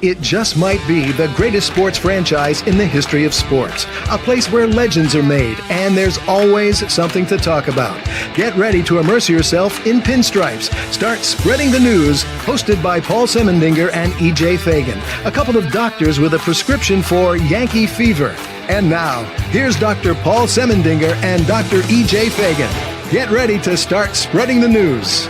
It just might be the greatest sports franchise in the history of sports. A place where legends are made, and there's always something to talk about. Get ready to immerse yourself in pinstripes. Start spreading the news, hosted by Paul Semendinger and E.J. Fagan, a couple of doctors with a prescription for Yankee fever. And now, here's Dr. Paul Semendinger and Dr. E.J. Fagan. Get ready to start spreading the news.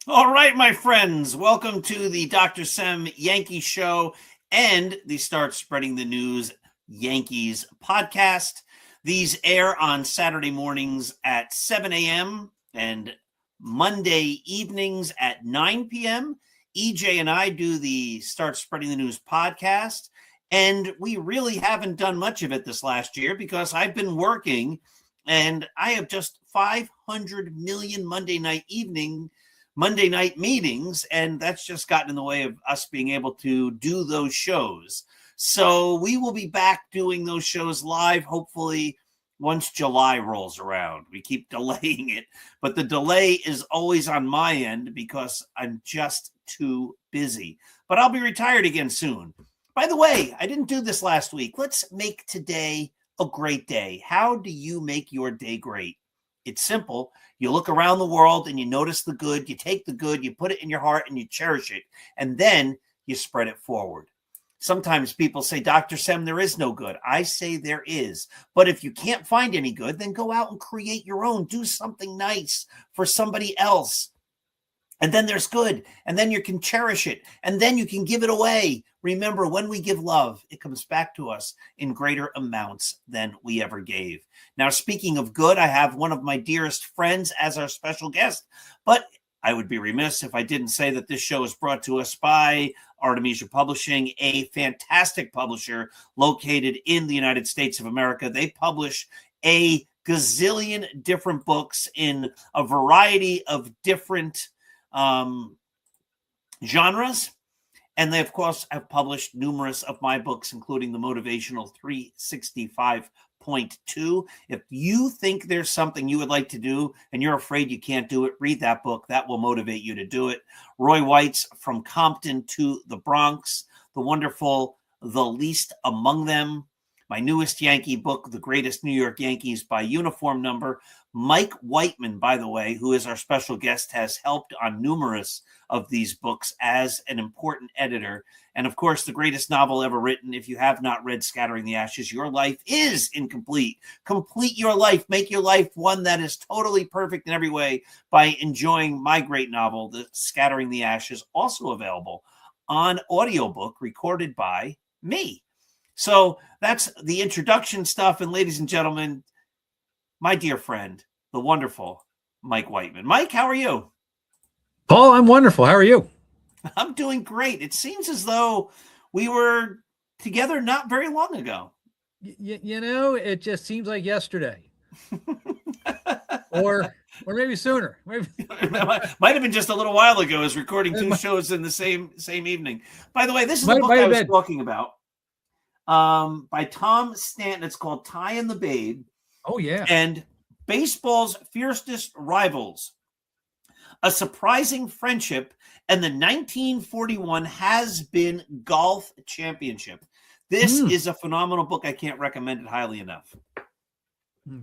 All right, my friends, welcome to the Dr. Sem Yankee Show and the Start Spreading the News Yankees podcast. These air on Saturday mornings at 7 a.m. and Monday evenings at 9 p.m. EJ and I do the Start Spreading the News podcast, and we really haven't done much of it this last year because I've been working, and I have just 500 million Monday night meetings, and that's just gotten in the way of us being able to do those shows. So we will be back doing those shows live, hopefully, once July rolls around. We keep delaying it, but the delay is always on my end because I'm just too busy. But I'll be retired again soon. By the way, I didn't do this last week. Let's make today a great day. How do you make your day great? It's simple. You look around the world and you notice the good. You take the good, you put it in your heart and you cherish it. And then you spread it forward. Sometimes people say, Dr. Sem, there is no good. I say there is. But if you can't find any good, then go out and create your own. Do something nice for somebody else. And then there's good. And then you can cherish it. And then you can give it away. Remember, when we give love, it comes back to us in greater amounts than we ever gave. Now, speaking of good, I have one of my dearest friends as our special guest. But I would be remiss if I didn't say that this show is brought to us by Artemisia Publishing, a fantastic publisher located in the United States of America. They publish a gazillion different books in a variety of different genres. And they, of course, have published numerous of my books, including the Motivational 365.2. If you think there's something you would like to do and you're afraid you can't do it, read that book. That will motivate you to do it. Roy White's From Compton to the Bronx, the wonderful The Least Among Them, my newest Yankee book, The Greatest New York Yankees by Uniform Number. Mike Whiteman, by the way, who is our special guest, has helped on numerous of these books as an important editor. And of course, the greatest novel ever written. If you have not read Scattering the Ashes, your life is incomplete. Complete your life. Make your life one that is totally perfect in every way by enjoying my great novel, The Scattering the Ashes, also available on audiobook recorded by me. So that's the introduction stuff. And ladies and gentlemen, my dear friend, the wonderful Mike Whiteman. Mike, how are you? Paul, I'm wonderful. How are you? I'm doing great. It seems as though we were together not very long ago. You know, it just seems like yesterday. or maybe sooner. Maybe. Might have been just a little while ago. I was recording two shows in the same evening. By the way, this is the book I was talking about by Tom Stanton. It's called Ty and the Babe. Oh, yeah. And baseball's fiercest rivals. A surprising friendship and the 1941 Has-Been Golf Championship. This is a phenomenal book. I can't recommend it highly enough.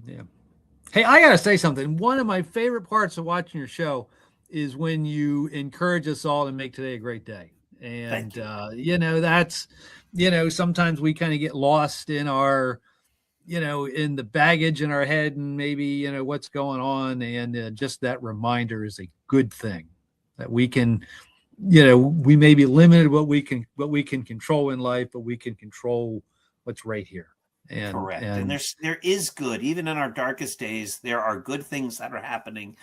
Yeah. Hey, I got to say something. One of my favorite parts of watching your show is when you encourage us all to make today a great day. And, that's, sometimes we kind of get lost in our, in the baggage in our head and maybe, what's going on. And just that reminder is a good thing that we can, we may be limited what we can control in life, but we can control what's right here. And, correct. And there is good, even in our darkest days, there are good things that are happening.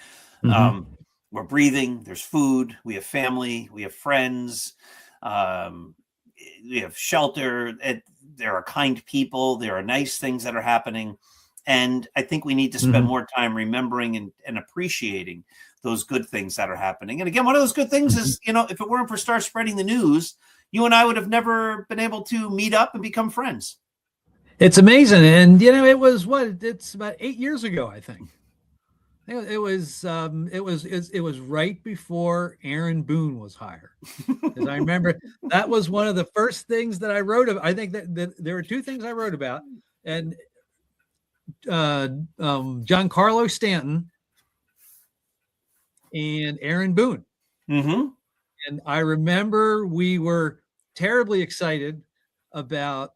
Mm-hmm. We're breathing, there's food, we have family, we have friends, we have shelter, there are kind people, there are nice things that are happening. And I think we need to spend more time remembering and appreciating those good things that are happening. And again, one of those good things is, if it weren't for Start Spreading the News, you and I would have never been able to meet up and become friends. It's amazing. And, it was it's about 8 years ago, I think. It was right before Aaron Boone was hired. Because I remember that was one of the first things that I wrote about. I think that there were two things I wrote about. And Giancarlo Stanton and Aaron Boone. Mm-hmm. And I remember we were terribly excited about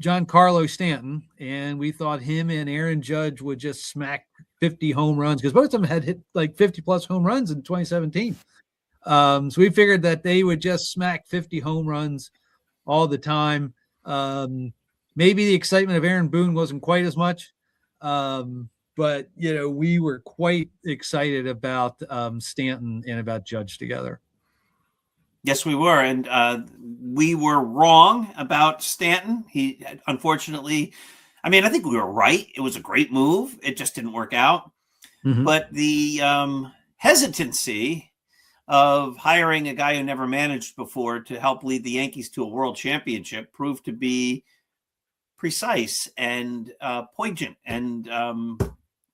Giancarlo Stanton, and we thought him and Aaron Judge would just smack 50 home runs because both of them had hit like 50 plus home runs in 2017. So we figured that they would just smack 50 home runs all the time. Maybe the excitement of Aaron Boone wasn't quite as much, but we were quite excited about Stanton and about Judge together. Yes, we were. And we were wrong about Stanton. He, unfortunately, I think we were right. It was a great move. It just didn't work out. Mm-hmm. But the hesitancy of hiring a guy who never managed before to help lead the Yankees to a world championship proved to be precise and poignant and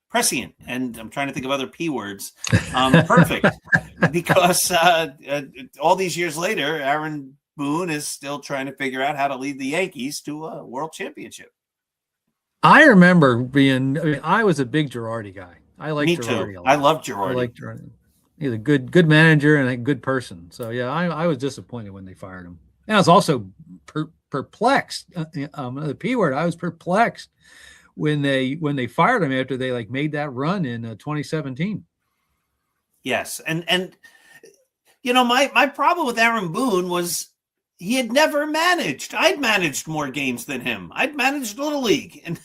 prescient, and I'm trying to think of other P words. Perfect, because all these years later, Aaron Boone is still trying to figure out how to lead the Yankees to a world championship. I remember I was a big Girardi guy. I liked Girardi a lot. I love Girardi. I like Girardi. He's a good manager and a good person. So yeah, I was disappointed when they fired him. And I was also perplexed. The P word. I was perplexed when they fired him after they made that run in 2017. Yes. And my problem with Aaron Boone was he had never managed. I'd managed more games than him. I'd managed Little League, and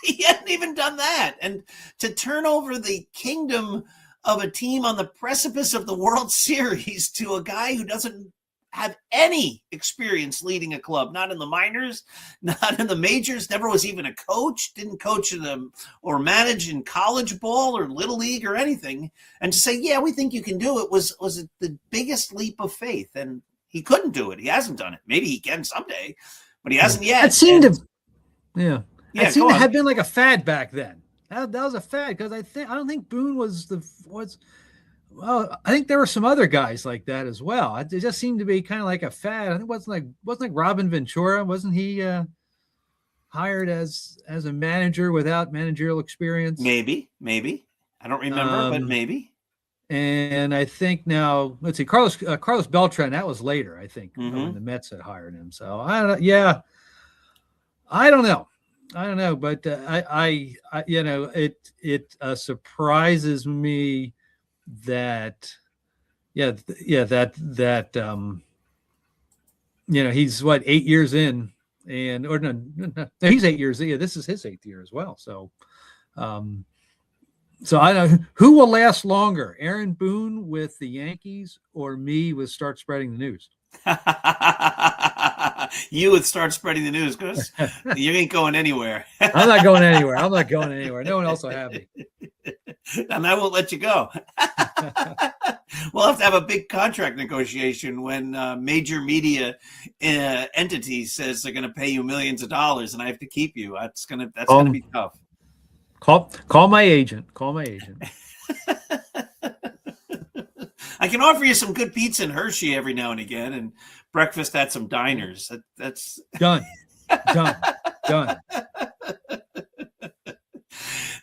he hadn't even done that. And to turn over the kingdom of a team on the precipice of the World Series to a guy who doesn't have any experience leading a club, not in the minors, not in the majors, never was even a coach, didn't coach in them or manage in college ball or Little League or anything. And to say, yeah, we think you can do it was the biggest leap of faith. And he couldn't do it. He hasn't done it. Maybe he can someday, but he hasn't yet. It seemed to have been like a fad back then. That was a fad because I don't think Boone was. Well, I think there were some other guys like that as well. It just seemed to be kind of like a fad. I think wasn't like Robin Ventura. Wasn't he hired as a manager without managerial experience? Maybe. I don't remember, but maybe. And I think now, let's see, Carlos Beltran. That was later, I think, when the Mets had hired him. So I don't know. Yeah, I don't know, but it surprises me that he's 8 years in, and or no, he's 8 years in. Yeah, this is his 8th year as well. So so I don't know who will last longer, Aaron Boone with the Yankees or me with Start Spreading the News. You would Start Spreading the News because you ain't going anywhere. I'm not going anywhere. No one else will have me. And I won't let you go. We'll have to have a big contract negotiation when major media entities says they're going to pay you millions of dollars and I have to keep you. That's going to be tough. Call my agent. I can offer you some good pizza in Hershey every now and again, and breakfast at some diners. That's done.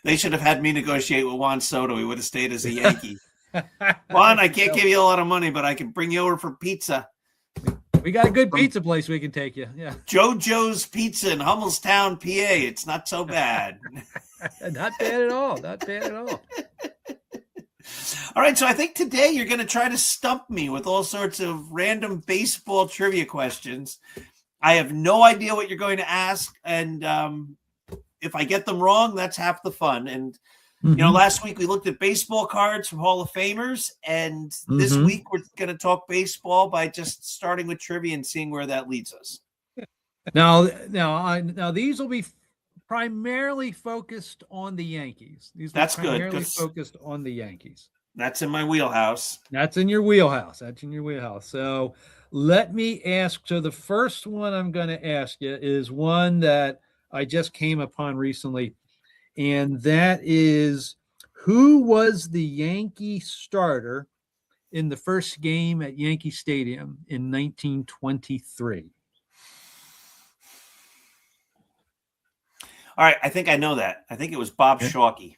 They should have had me negotiate with Juan Soto. He would have stayed as a Yankee. Juan, I can't give you a lot of money, but I can bring you over for pizza. We got a good pizza place we can take you. Yeah. JoJo's Pizza in Hummelstown, PA. It's not so bad. Not bad at all. Not bad at all. All right, so I think today you're going to try to stump me with all sorts of random baseball trivia questions. I have no idea what you're going to ask, and if I get them wrong, that's half the fun. And last week we looked at baseball cards from Hall of Famers, and this week we're going to talk baseball by just starting with trivia and seeing where that leads us. Now these will be primarily focused on the Yankees. That's primarily good. Focused on the Yankees. That's in my wheelhouse. That's in your wheelhouse. So let me ask. So the first one I'm going to ask you is one that I just came upon recently, and that is, who was the Yankee starter in the first game at Yankee Stadium in 1923? All right, I think I know that. I think it was Bob Shockey.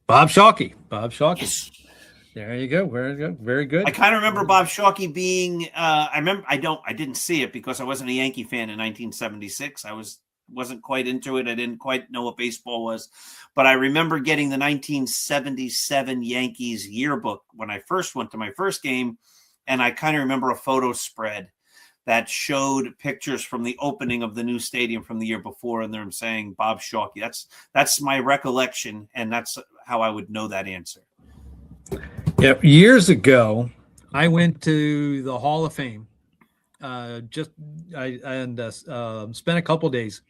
Bob Shockey. Yes. There you go. Very good. I kind of remember Bob Shockey being. I didn't see it because I wasn't a Yankee fan in 1976. I wasn't quite into it. I didn't quite know what baseball was, but I remember getting the 1977 Yankees yearbook when I first went to my first game, and I kind of remember a photo spread that showed pictures from the opening of the new stadium from the year before, and they're saying Bob Shockey. That's my recollection, and that's how I would know that answer. Yeah, years ago, I went to the Hall of Fame. Spent a couple of days.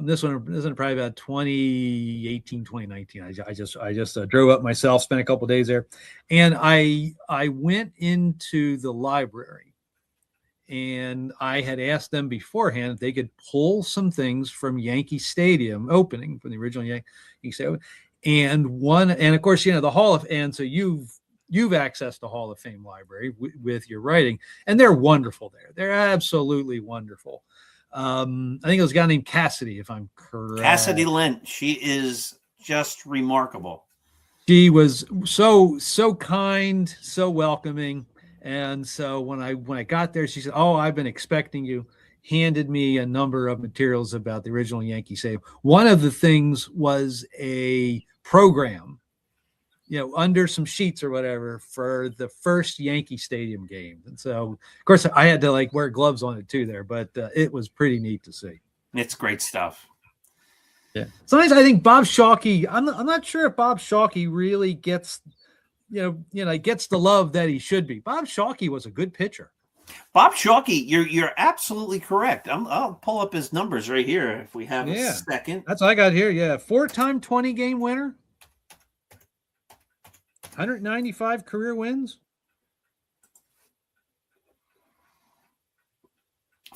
This one probably about 2018, 2019. I just drove up myself, spent a couple of days there, and I went into the library. And I had asked them beforehand if they could pull some things from Yankee Stadium opening, from the original Yankee Stadium. And of course, the Hall of, and so you've accessed the Hall of Fame library with your writing, and they're wonderful there. They're absolutely wonderful. I think it was a guy named Cassidy, if I'm correct. Cassidy Lent. She is just remarkable. She was so kind, so welcoming. And so when I got there, she said, "Oh, I've been expecting you." Handed me a number of materials about the original Yankee Stadium. One of the things was a program, under some sheets or whatever, for the first Yankee Stadium game. And so, of course, I had to wear gloves on it too there, but it was pretty neat to see. It's great stuff. Yeah. Sometimes I think Bob Shockey, I'm not sure if Bob Shockey really gets the love that he should be. Bob Shockey was a good pitcher. Bob Shockey, you're absolutely correct. I'll pull up his numbers right here if we have a second. That's what I got here. Yeah, 4-time 20-game winner, 195 career wins,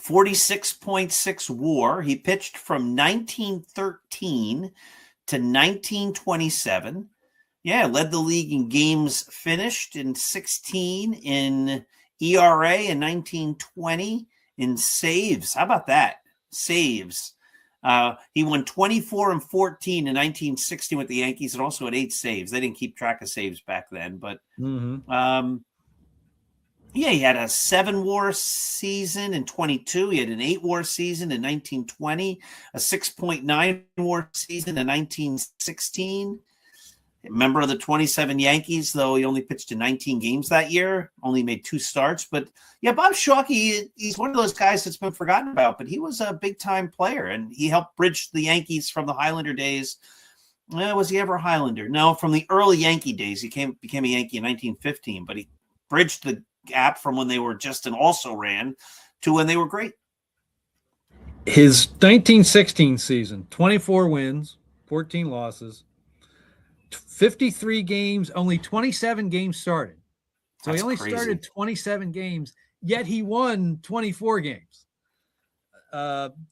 46.6 WAR. He pitched from 1913 to 1927. Yeah, led the league in games finished in 16, in ERA in 1920, in saves. How about that? Saves. He won 24 and 14 in 1960 with the Yankees, and also had 8 saves. They didn't keep track of saves back then, but he had a 7 WAR season in 22. He had an 8 WAR season in 1920, a 6.9 WAR season in 1916. Member of the 27 Yankees, though he only pitched in 19 games that year, only made 2 starts. But yeah, Bob Shockey, he's one of those guys that's been forgotten about, but he was a big-time player, and he helped bridge the Yankees from the Highlander days. Was he ever a Highlander? No, from the early Yankee days. He became a Yankee in 1915, but he bridged the gap from when they were just an also-ran to when they were great. His 1916 season, 24 wins, 14 losses, 53 games, only 27 games started. So he only started 27 games, yet he won 24 games.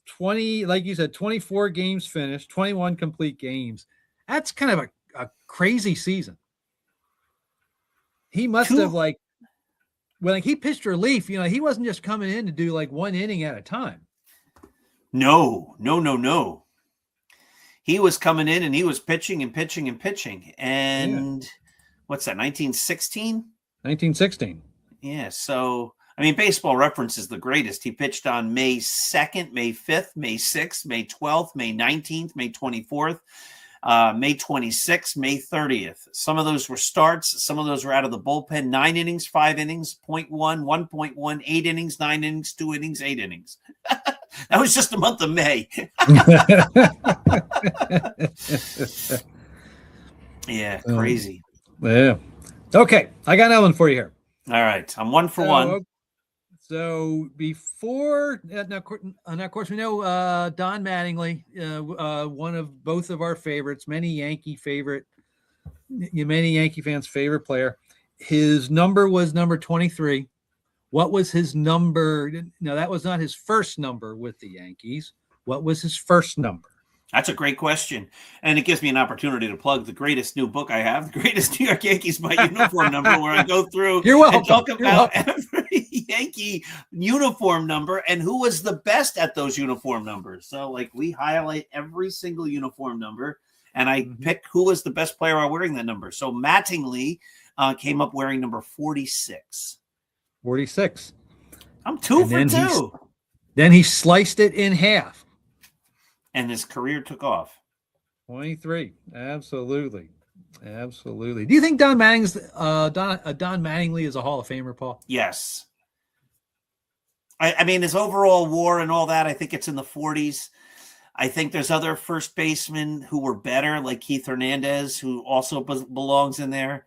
20, like you said, 24 games finished, 21 complete games. That's kind of a crazy season. He must have when he pitched relief, he wasn't just coming in to do 1 inning at a time. No. He was coming in and he was pitching and pitching and pitching. And what's that, 1916? 1916. Yeah, so I mean, Baseball Reference is the greatest. He pitched on May 2nd, May 5th, May 6th, May 12th, May 19th, May 24th, May 26th, May 30th. Some of those were starts. Some of those were out of the bullpen. 9 innings, 5 innings, 0.1, 1.1, 8 innings, 9 innings, 2 innings, 8 innings. That was just the month of May. Yeah, crazy. Yeah. Okay, I got another one for you here. All right, I'm 1 for 1. So before now, of course, we know Don Mattingly, one of both of our favorites, many Yankee fans' favorite player. His number was number 23. What was his number? No, that was not his first number with the Yankees. What was his first number? That's a great question. And it gives me an opportunity to plug the greatest new book I have, The Greatest New York Yankees by Uniform Number, where I go through and talk about every Yankee uniform number and who was the best at those uniform numbers. So, like, we highlight every single uniform number, and I pick who was the best player wearing that number. So Mattingly came up wearing number 46. 46. I'm 2 for 2. Then he sliced it in half. And his career took off. 23. Absolutely. Do you think Don Mattingly is a Hall of Famer, Paul? Yes. I mean, his overall WAR and all that, I think it's in the 40s. I think there's other first basemen who were better, like Keith Hernandez, who also belongs in there.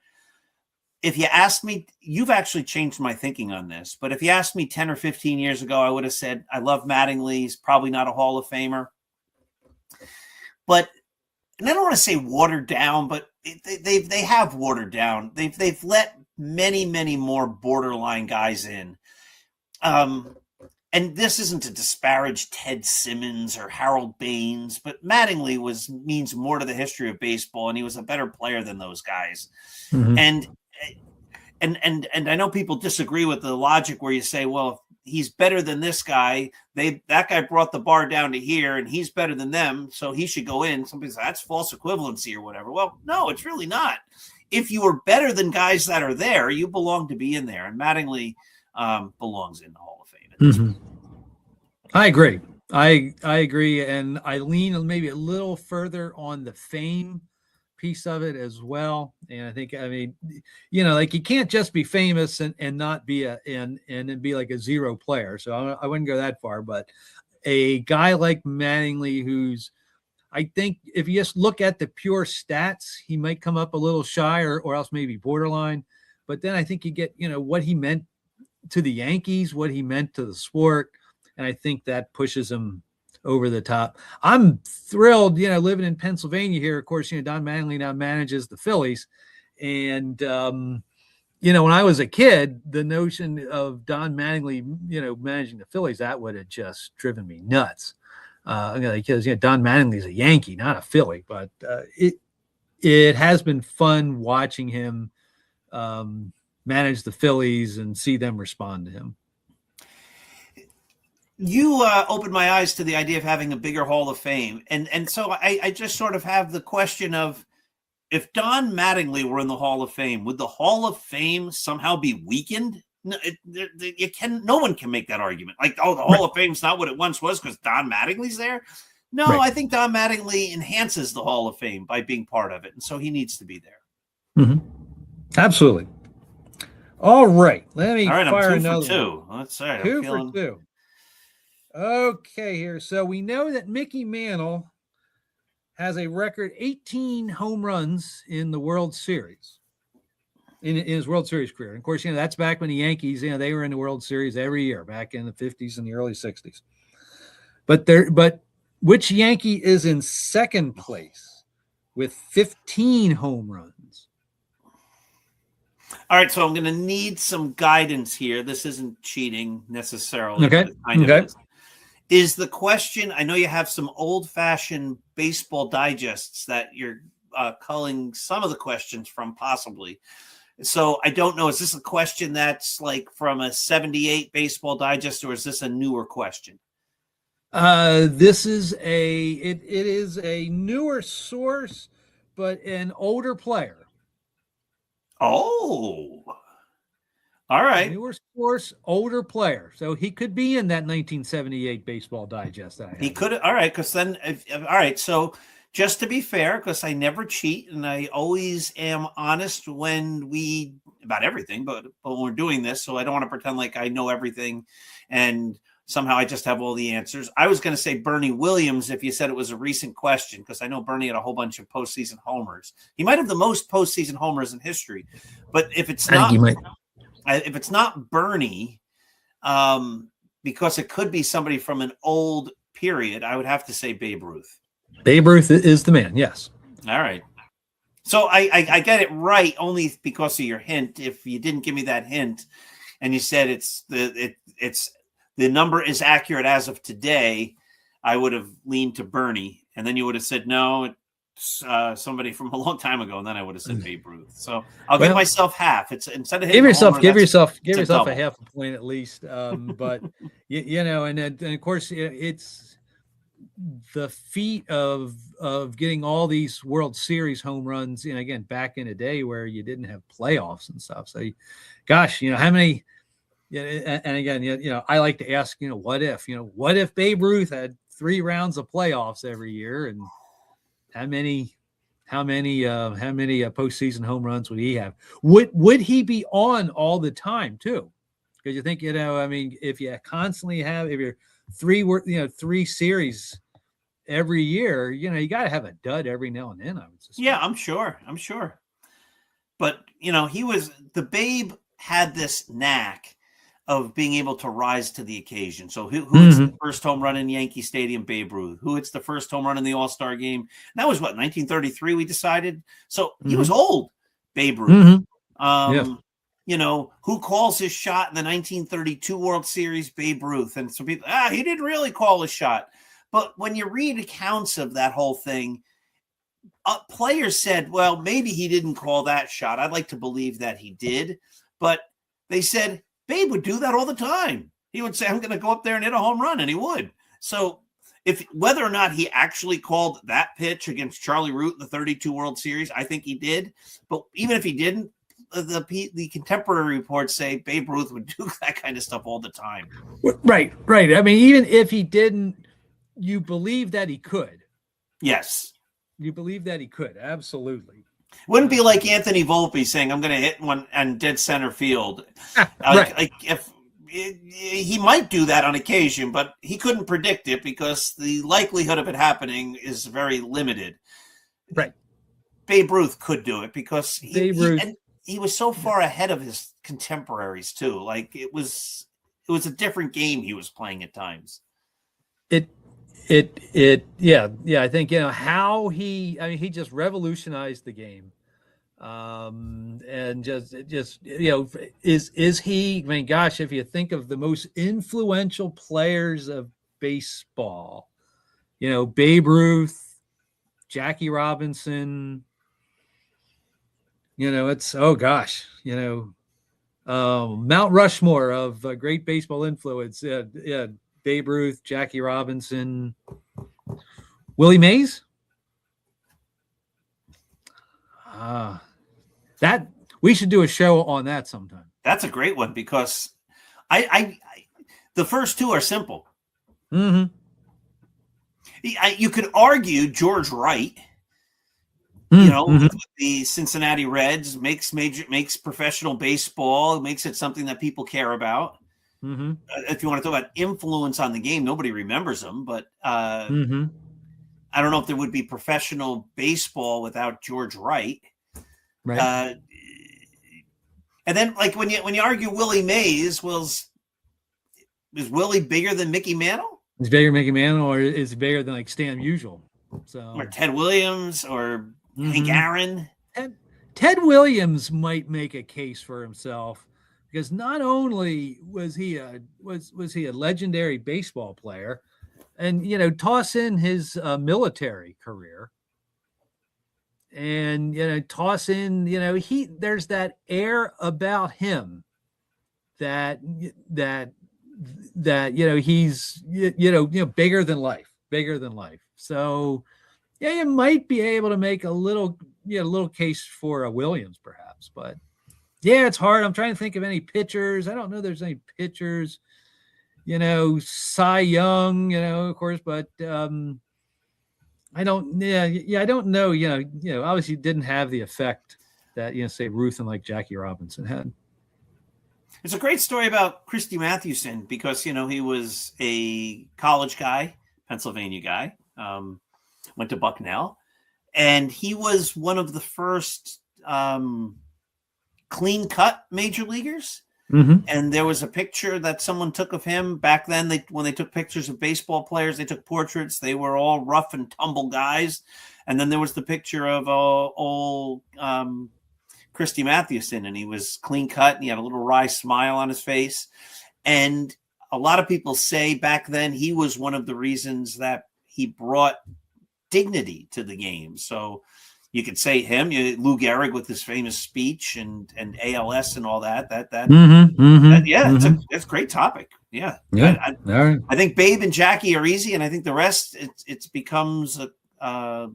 If you asked me, you've actually changed my thinking on this, but if you asked me 10 or 15 years ago, I would have said, I love Mattingly. He's probably not a Hall of Famer. But, and I don't want to say watered down, but they have watered down. They've let many more borderline guys in. And this isn't to disparage Ted Simmons or Harold Baines, but Mattingly means more to the history of baseball, and he was a better player than those guys. Mm-hmm. And I know people disagree with the logic where you say, well, he's better than this guy. That guy brought the bar down to here, and he's better than them, so he should go in. Somebody says that's false equivalency or whatever. Well, no, it's really not. If you were better than guys that are there, you belong to be in there, and Mattingly belongs in the Hall of Fame. Mm-hmm. I agree. I agree, and I lean maybe a little further on the fame piece of it as well. And I think, I mean, like you can't just be famous and not be and be like a zero player. So I wouldn't go that far, but a guy like Mattingly, I think if you just look at the pure stats, he might come up a little shy or else maybe borderline. But then I think you get, what he meant to the Yankees, what he meant to the sport. And I think that pushes him over the top. I'm thrilled, living in Pennsylvania here. Of course, Don Mattingly now manages the Phillies. And, when I was a kid, the notion of Don Mattingly, managing the Phillies, that would have just driven me nuts. Because, Don Mattingly's a Yankee, not a Philly. But it has been fun watching him manage the Phillies and see them respond to him. You opened my eyes to the idea of having a bigger Hall of Fame. And so I just sort of have the question of, if Don Mattingly were in the Hall of Fame, would the Hall of Fame somehow be weakened? No, no one can make that argument. Like, the Hall of Fame's not what it once was because Don Mattingly's there. No, I think Don Mattingly enhances the Hall of Fame by being part of it. And so he needs to be there. Mm-hmm. Absolutely. All right. Let me fire I'm 2 another for 2. That's all right. 2 for 2. Okay, here. So we know that Mickey Mantle has a record 18 home runs in the World Series, in his World Series career. And of course, that's back when the Yankees, they were in the World Series every year back in the 50s and the early 60s. But which Yankee is in second place with 15 home runs? All right, so I'm going to need some guidance here. This isn't cheating necessarily. Okay. Is the question, I know you have some old-fashioned baseball digests that you're culling some of the questions from possibly. So I don't know, is this a question that's like from a 78 baseball digest, or is this a newer question? This is it is a newer source, but an older player. Oh, all right. Newer source, older player. So he could be in that 1978 Baseball Digest that I have. He could. All right, because then, all right. So just to be fair, because I never cheat and I always am honest about everything, but when we're doing this, so I don't want to pretend like I know everything and somehow I just have all the answers. I was going to say Bernie Williams if you said it was a recent question, because I know Bernie had a whole bunch of postseason homers. He might have the most postseason homers in history, but if it's not Bernie, because it could be somebody from an old period, I would have to say Babe Ruth. Babe Ruth is the man, yes. All right. So I get it right only because of your hint. If you didn't give me that hint and you said the number is accurate as of today, I would have leaned to Bernie. And then you would have said, no, it's somebody from a long time ago. And then I would have said Babe Ruth. So I'll give myself half. It's instead of give yourself a half a point at least. But and of course it's the feat of getting all these World Series home runs. And again, back in a day where you didn't have playoffs and stuff. So, gosh, how many? Yeah, and again, I like to ask, what if Babe Ruth had 3 rounds of playoffs every year, and how many postseason home runs would he have? Would he be on all the time too? Because you think, if you constantly have, if you're 3 series every year, you got to have a dud every now and then. I would suspect. Yeah, I'm sure. But the Babe had this knack of being able to rise to the occasion. So who hits the first home run in Yankee Stadium? Babe Ruth. Who hits the first home run in the All-Star game? And that was 1933 we decided. So he was old, Babe Ruth. Who calls his shot in the 1932 World Series? Babe Ruth. And so people, he didn't really call his shot. But when you read accounts of that whole thing, players said, well, maybe he didn't call that shot. I'd like to believe that he did. But they said, Babe would do that all the time. He would say, I'm going to go up there and hit a home run, and he would. So whether or not he actually called that pitch against Charlie Root in the 32 World Series, I think he did. But even if he didn't, the contemporary reports say Babe Ruth would do that kind of stuff all the time. Right. I mean, even if he didn't, you believe that he could. Yes. You believe that he could. Absolutely. Wouldn't be like Anthony Volpe saying, I'm going to hit one and dead center field. Right. Like if he might do that on occasion, but he couldn't predict it because the likelihood of it happening is very limited. Right. Babe Ruth could do it because he was so far ahead of his contemporaries too. Like it was a different game he was playing at times. I think how he just revolutionized the game, and just is he? I mean, gosh, if you think of the most influential players of baseball, Babe Ruth, Jackie Robinson, it's Mount Rushmore of great baseball influence. Babe Ruth, Jackie Robinson, Willie Mays. That we should do a show on that sometime. That's a great one because I the first 2 are simple. Mm-hmm. You could argue George Wright, the Cincinnati Reds makes professional baseball, makes it something that people care about. Mm-hmm. If you want to talk about influence on the game, nobody remembers him, but I don't know if there would be professional baseball without George Wright. Right. And then, like when you argue Willie Mays, is Willie bigger than Mickey Mantle? Is bigger than Mickey Mantle, or is he bigger than like Stan Musial? Or Ted Williams, or Hank Aaron? Ted Williams might make a case for himself. Because not only was he a legendary baseball player, and toss in his military career, and toss in there's that air about him that he's bigger than life. So you might be able to make a little case for a Williams perhaps. games. But yeah, it's hard. I'm trying to think of any pitchers. I don't know there's any pitchers, Cy Young, of course, but I don't know, obviously didn't have the effect that, say Ruth and like Jackie Robinson had. It's a great story about Christy Mathewson because, he was a college guy, Pennsylvania guy, went to Bucknell, and he was one of the first clean cut major leaguers. Mm-hmm. And there was a picture that someone took of him back then. When they took pictures of baseball players, they took portraits. They were all rough and tumble guys. And then there was the picture of old Christy Mathewson, and he was clean cut, and he had a little wry smile on his face. And a lot of people say back then he was one of the reasons that he brought dignity to the game. So you could say him, Lou Gehrig with his famous speech and ALS and all that. It's a great topic. Yeah. I think Babe and Jackie are easy, and I think the rest it becomes a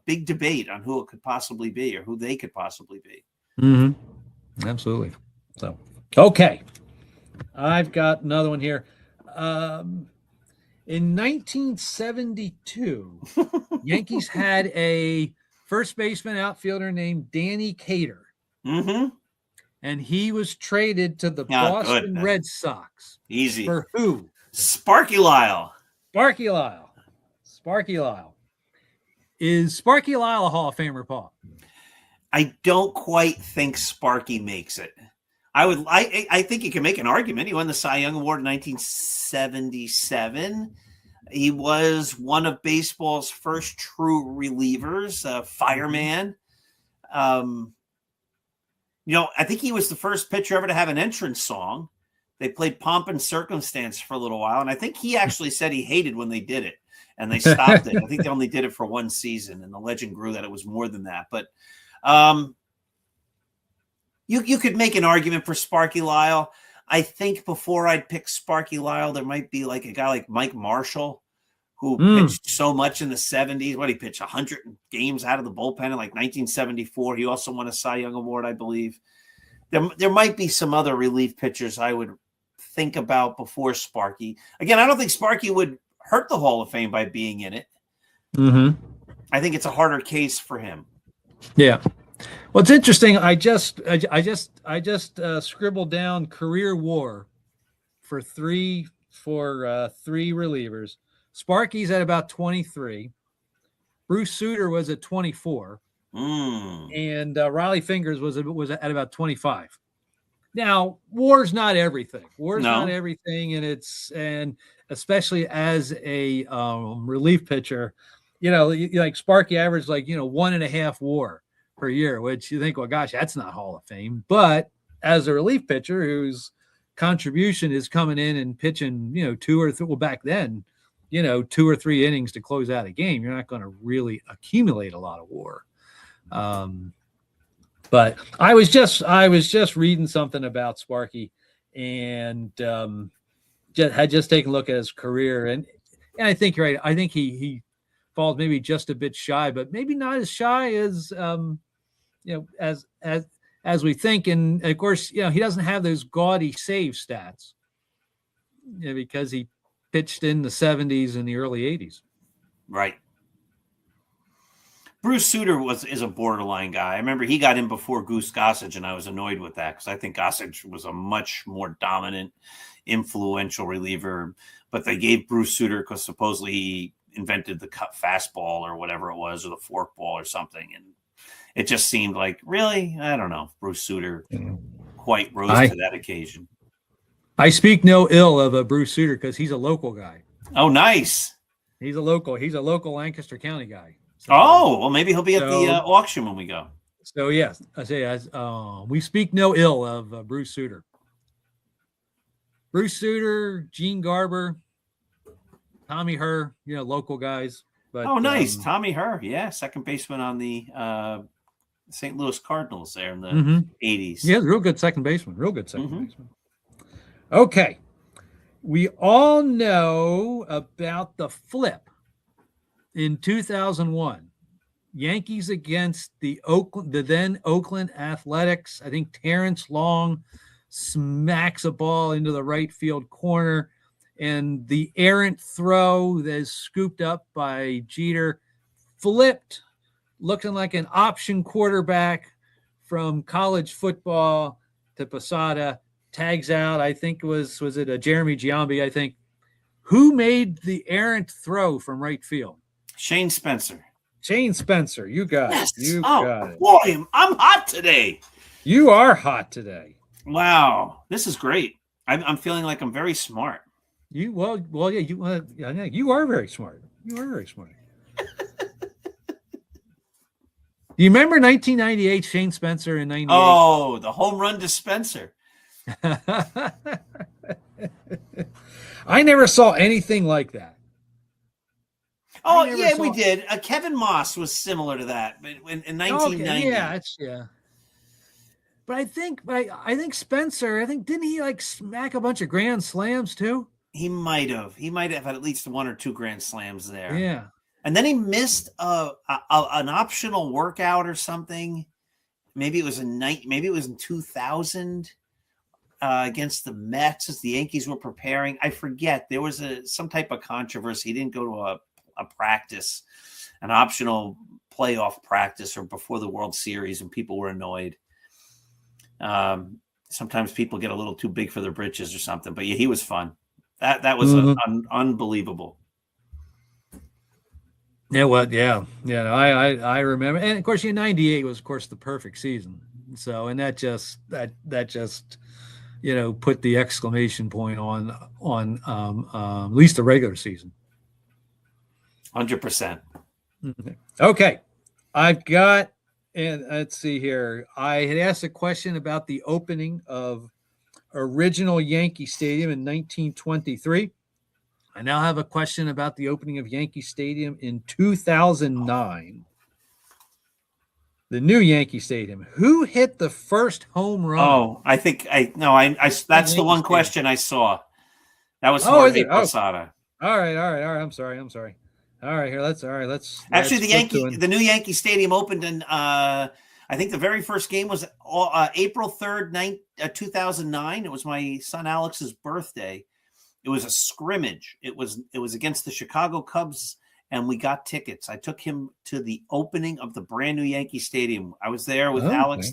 big debate on who it could possibly be or who they could possibly be. Mm-hmm. Absolutely. So okay, I've got another one here. In 1972, Yankees had a first baseman outfielder named Danny Cater. Mm-hmm. And he was traded to the Boston Red Sox. Easy. For who? Sparky Lyle. Sparky Lyle. Is Sparky Lyle a Hall of Famer, Paul? I don't quite think Sparky makes it. I think you can make an argument. He won the Cy Young Award in 1977. He was one of baseball's first true relievers, fireman. I think he was the first pitcher ever to have an entrance song. They played Pomp and Circumstance for a little while, and I think he actually said he hated when they did it, and they stopped it. I think they only did it for one season, and the legend grew that it was more than that. But you could make an argument for Sparky Lyle. I think before I'd pick Sparky Lyle, there might be like a guy like Mike Marshall, who pitched so much in the 70s. What, he pitched 100 games out of the bullpen in like 1974. He also won a Cy Young Award, I believe. There might be some other relief pitchers I would think about before Sparky. Again, I don't think Sparky would hurt the Hall of Fame by being in it. Mm-hmm. I think it's a harder case for him. Yeah. Well, it's interesting. I just scribbled down career WAR for three relievers. Sparky's at about 23. Bruce Sutter was at 24. And Riley Fingers was at about 25. Now, WAR's not everything. Not everything, and especially as a relief pitcher, like Sparky averaged like 1.5 WAR per year, which you think, well, gosh, that's not Hall of Fame. But as a relief pitcher whose contribution is coming in and pitching, back then, 2 or 3 innings to close out a game, you're not going to really accumulate a lot of WAR. But I was just reading something about Sparky, and had just taken a look at his career, and I think you're right. I think he falls maybe just a bit shy, but maybe not as shy as as we think. And of course, he doesn't have those gaudy save stats, because he pitched in the 70s and the early 80s. Right. Bruce Sutter is a borderline guy. I remember he got in before Goose Gossage, and I was annoyed with that because I think Gossage was a much more dominant, influential reliever. But they gave Bruce Sutter because supposedly he invented the cut fastball or whatever it was, or the forkball or something. And it just seemed like, really? I don't know. Bruce Sutter quite rose to that occasion. I speak no ill of Bruce Sutter because he's a local guy. Oh, nice. He's a local Lancaster County guy. So, well, maybe he'll be at the auction when we go. So, yes, I say we speak no ill of Bruce Sutter. Bruce Sutter, Gene Garber, Tommy Herr, local guys. But, nice. Tommy Herr, yeah, second baseman on the St. Louis Cardinals there in the 80s. Yeah, real good second baseman. Baseman. Okay. We all know about the flip in 2001 Yankees against the then Oakland Athletics. I think Terrence Long smacks a ball into the right field corner, and the errant throw that is scooped up by Jeter flipped, looking like an option quarterback from college football to Posada, tags out. I think was it a Jeremy Giambi, I think. Who made the errant throw from right field? Shane Spencer. Shane Spencer. You got it. You got it. Boy, I'm hot today. You are hot today. Wow. This is great. I'm feeling like I'm very smart. Yeah, you are very smart. You are very smart. Do you remember 1998 Shane Spencer in 98? Oh, the home run dispenser. I never saw anything like that. Oh, yeah, we did. Kevin Moss was similar to that, but in 1990. Okay, yeah. But I think Spencer, didn't he like smack a bunch of grand slams too? He might have. He might have had at least 1 or 2 grand slams there. Yeah. And then he missed an optional workout or something. Maybe it was in 2000 against the Mets as the Yankees were preparing. I forget. There was some type of controversy. He didn't go to a practice, an optional playoff practice, or before the World Series, and people were annoyed. Sometimes people get a little too big for their britches or something. But yeah, he was fun. That was unbelievable. Yeah, well, yeah. I remember, and of course, 98 was, of course, the perfect season. So, and that just put the exclamation point on at least the regular season. 100%. Okay, I've got, and let's see here. I had asked a question about the opening of original Yankee Stadium in 1923. I now have a question about the opening of Yankee Stadium in 2009. The new Yankee Stadium. Who hit the first home run? Oh, I think that's the one question I saw. That was Jorge Posada. All right. I'm sorry. All right, here. Let's actually the new Yankee Stadium opened in I think the very first game was April 3rd, 2009. It was my son Alex's birthday. It was a scrimmage. It was against the Chicago Cubs, and we got tickets. I took him to the opening of the brand new Yankee Stadium. I was there with Alex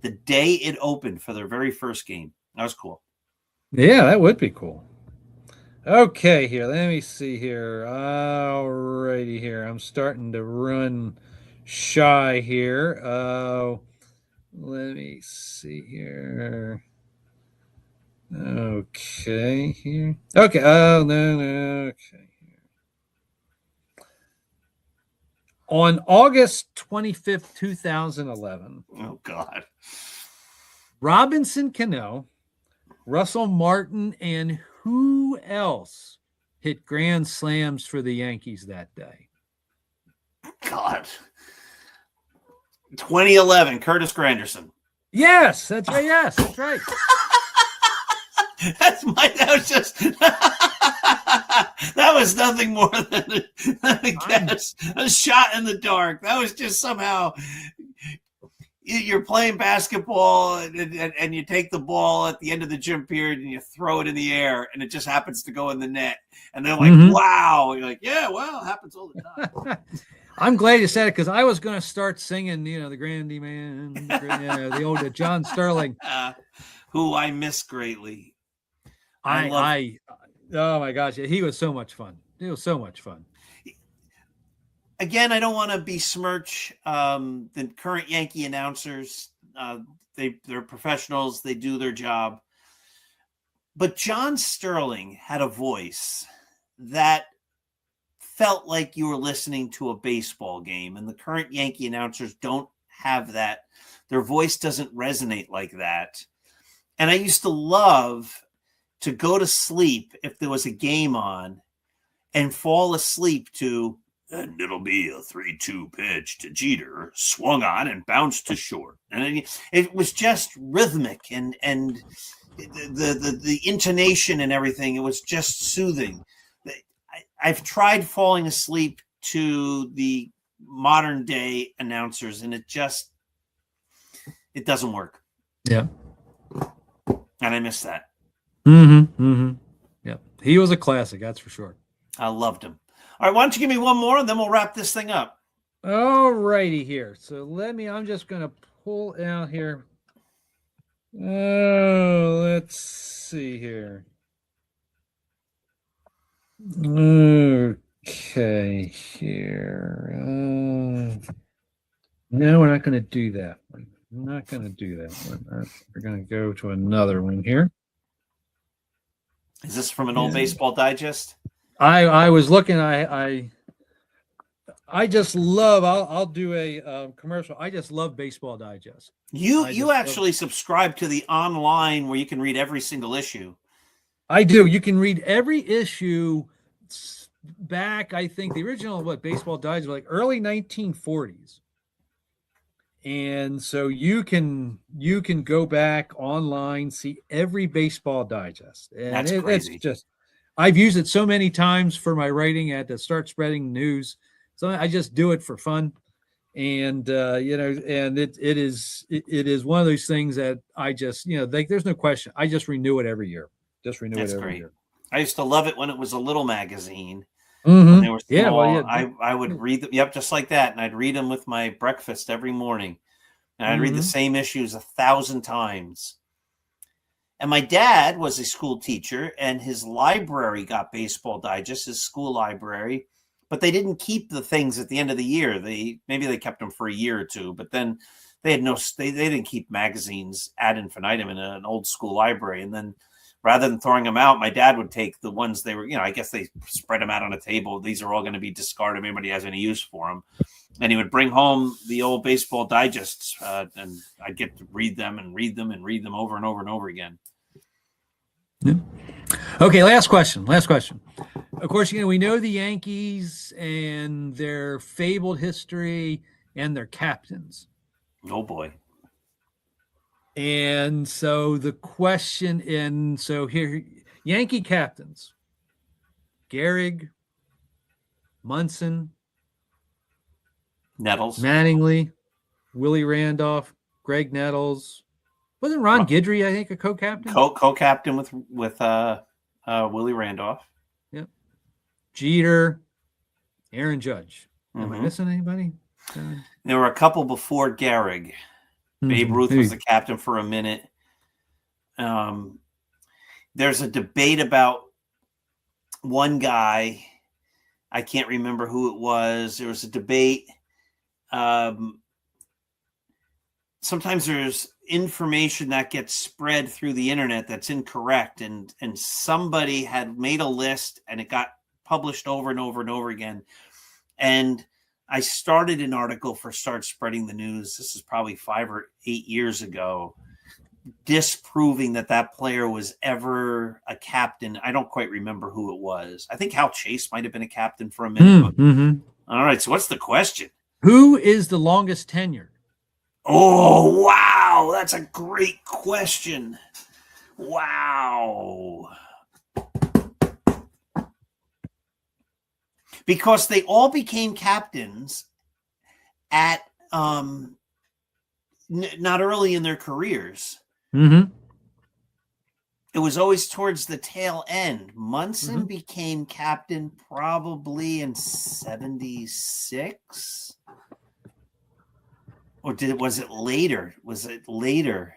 the day it opened for their very first game. That was cool. Yeah, that would be cool. Okay, here. Let me see here. All righty here. I'm starting to run shy here. Let me see here. Okay, here. Okay. Oh, no. Okay. On August 25th, 2011. Oh, God. Robinson Cano, Russell Martin, and who else hit grand slams for the Yankees that day? God. 2011, Curtis Granderson. Yes, that's right. Yes, that's right. That was nothing more than a guess, a shot in the dark. That was just somehow you're playing basketball and you take the ball at the end of the gym period and you throw it in the air and it just happens to go in the net. And they're like, wow. You're like, yeah, well, it happens all the time. I'm glad you said it because I was going to start singing, the Grandy Man, the old John Sterling. Who I miss greatly. Oh my gosh, he was so much fun. It was so much fun. Again, I don't want to besmirch the current Yankee announcers. They're professionals. They do their job. But John Sterling had a voice that felt like you were listening to a baseball game, and the current Yankee announcers don't have that. Their voice doesn't resonate like that. And I used to love to go to sleep if there was a game on and fall asleep to, and it'll be a 3-2 pitch to Jeter, swung on and bounced to short. And it was just rhythmic and the intonation and everything. It was just soothing. I've tried falling asleep to the modern day announcers, and it doesn't work. Yeah. And I miss that. Yeah. He was a classic, that's for sure. I loved him. All right, why don't you give me one more, and then we'll wrap this thing up. All righty here. So I'm just going to pull out here. Oh, let's see here. Okay, here. No, we're not going to do that one. I'm not going to do that one. We're going to go to another one here. Is this from an old Baseball Digest? I was looking. I just love. I'll do a commercial. I just love Baseball Digest. You actually subscribe to the online where you can read every single issue. I do. You can read every issue back. I think the original Baseball Digest was like early 1940s. And so you can go back online, see every Baseball Digest. And that's crazy. It's just, I've used it so many times for my writing to start spreading news. So I just do it for fun. And, and it is one of those things that I just, there's no question. I just renew it every year. Just renew it every year. I used to love it when it was a little magazine. Mm-hmm. When they were small, I would read them. Yep, just like that. And I'd read them with my breakfast every morning. And I'd read the same issues 1,000 times. And my dad was a school teacher, and his library got Baseball Digest, his school library. But they didn't keep the things at the end of the year. Maybe they kept them for a year or two, but then they didn't keep magazines ad infinitum in an old school library. And then rather than throwing them out, my dad would take the ones they were, I guess they spread them out on a table. These are all going to be discarded if anybody has any use for them. And he would bring home the old Baseball Digests, and I'd get to read them and read them and read them over and over and over again. Yeah. Okay, last question. Of course, we know the Yankees and their fabled history and their captains. Oh, boy. And so the question, here, Yankee captains, Gehrig, Munson, Nettles, Mattingly, Willie Randolph, Greg Nettles. Wasn't Ron Guidry, I think, a co-captain? Co-captain with Willie Randolph. Yep. Jeter, Aaron Judge. Am I missing anybody? There were a couple before Gehrig. Babe Ruth was the captain for a minute. There's a debate about one guy. I can't remember who it was. There was a debate. Sometimes there's information that gets spread through the internet that's incorrect, and somebody had made a list and it got published over and over and over again. And I started an article for Start Spreading the News. This is probably 5 or 8 years ago, disproving that player was ever a captain. I don't quite remember who it was. I think Hal Chase might have been a captain for a minute. All right. So what's the question? Who is the longest tenured? Oh, wow. That's a great question. Wow. Because they all became captains at not early in their careers. Mm-hmm. It was always towards the tail end. Munson became captain probably in 76. Or was it later?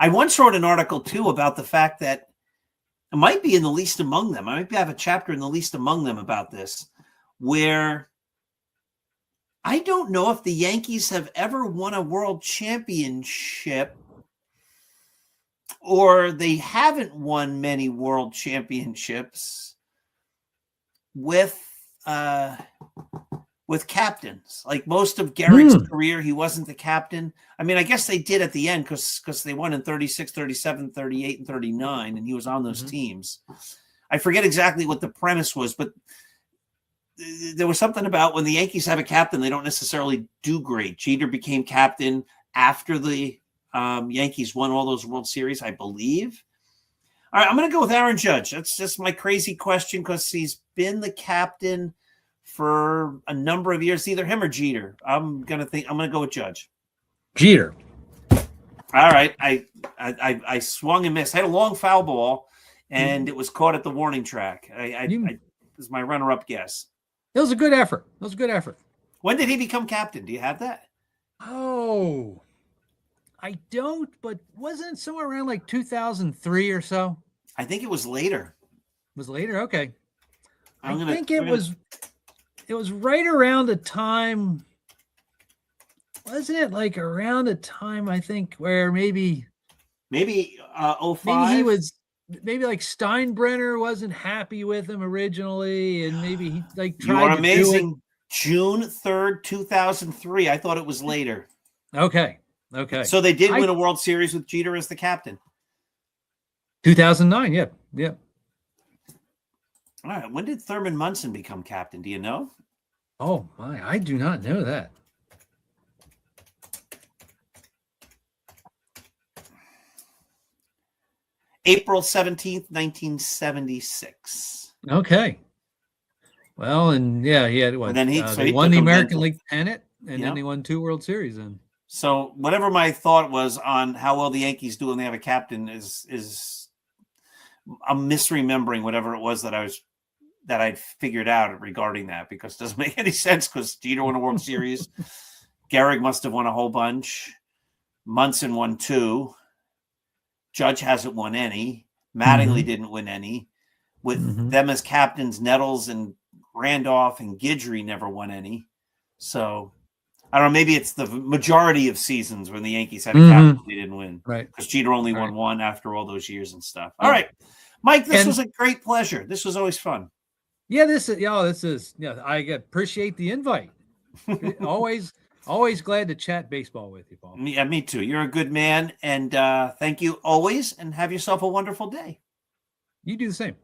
I once wrote an article, too, about the fact that it might be in the Least Among Them. I might have a chapter in the Least Among Them about this, where I don't know if the Yankees have ever won a world championship, or they haven't won many world championships with captains. Like most of Gehrig's career, he wasn't the captain. I mean, I guess they did at the end because they won in 36, 37, 38, and 39, and he was on those teams. I forget exactly what the premise was, but there was something about when the Yankees have a captain, they don't necessarily do great. Jeter became captain after the Yankees won all those World Series, I believe. All right, I'm going to go with Aaron Judge. That's just my crazy question because he's been the captain for a number of years, either him or Jeter. I'm gonna go with Judge. Jeter. All right. I swung and missed. I had a long foul ball, and it was caught at the warning track. This is my runner-up guess. It was a good effort. When did he become captain? Do you have that? Oh, I don't, but wasn't it somewhere around like 2003 or so? I think it was later. Was later? Okay. It was right around the time, wasn't it like around a time, I think, where maybe 05? Maybe he was, maybe like Steinbrenner wasn't happy with him originally, and maybe he like tried You are to amazing. do June 3rd, 2003. I thought it was later. it. Okay. So they did win a World Series with Jeter as the captain. 2009. Yeah. All right. When did Thurman Munson become captain? Do you know? Oh my, I do not know that. April 17th, 1976. Okay. Well, and yeah, he had what? And then they won the American League pennant, and Yeah. then they won 2 World Series. Then So whatever my thought was on how well the Yankees do when they have a captain is I'm misremembering whatever it was that I'd figured out regarding that, because it doesn't make any sense, because Jeter won a World Series. Gehrig must have won a whole bunch. Munson won 2. Judge hasn't won any. Mattingly didn't win any. With them as captains, Nettles and Randolph and Guidry never won any. So I don't know. Maybe it's the majority of seasons when the Yankees had a captain they didn't win. Right. Because Jeter only won 1 after all those years and stuff. All right. Mike, this was a great pleasure. This was always fun. Yeah, I appreciate the invite. Always glad to chat baseball with you, Paul. Me too. You're a good man. And thank you always. And have yourself a wonderful day. You do the same.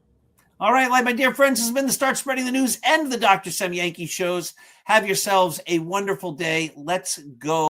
All right, my dear friends, this has been the Start Spreading the News and the Dr. Sem Yankee shows. Have yourselves a wonderful day. Let's go.